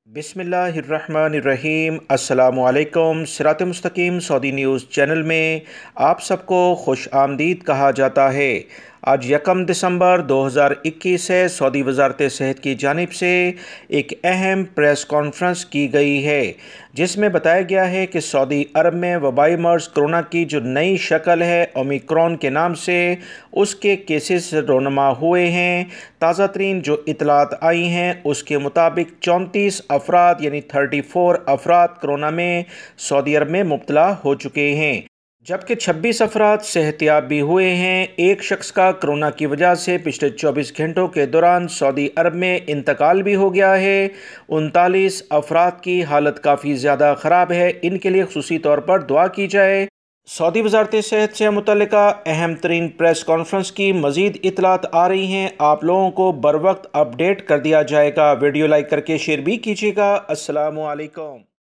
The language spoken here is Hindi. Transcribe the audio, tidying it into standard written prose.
बिस्मिल्लाहिर्रहमानिर्रहीम। अस्सलामुअलैकुम। सिरात मुस्तकीम सऊदी न्यूज़ चैनल में आप सबको खुश आमदीद कहा जाता है। आज 1 दिसंबर 2021 है। सऊदी वजारत सेहत की जानिब से एक अहम प्रेस कॉन्फ्रेंस की गई है, जिसमें बताया गया है कि सऊदी अरब में वबाई मर्ज़ कोरोना की जो नई शक्ल है ओमिक्रॉन के नाम से, उसके केसेस रोनमा हुए हैं। ताज़ा तरीन जो इतलात आई हैं उसके मुताबिक 34 अफराद यानी 34 अफराद कोरोना में सऊदी अरब में मुब्तला हो चुके हैं, जबकि 26 अफराद सेहतियाब भी हुए हैं। एक शख्स का कोरोना की वजह से पिछले 24 घंटों के दौरान सऊदी अरब में इंतकाल भी हो गया है। 39 अफराद की हालत काफ़ी ज़्यादा ख़राब है, इनके लिए खुसूसी तौर पर दुआ की जाए। सऊदी वजारत सेहत से मुतल्लिका अहम तरीन प्रेस कॉन्फ्रेंस की मज़ीद इतलात आ रही हैं, आप लोगों को बर वक्त अपडेट कर दिया जाएगा। वीडियो लाइक करके शेयर भी कीजिएगा। अस्सलामु अलैकुम।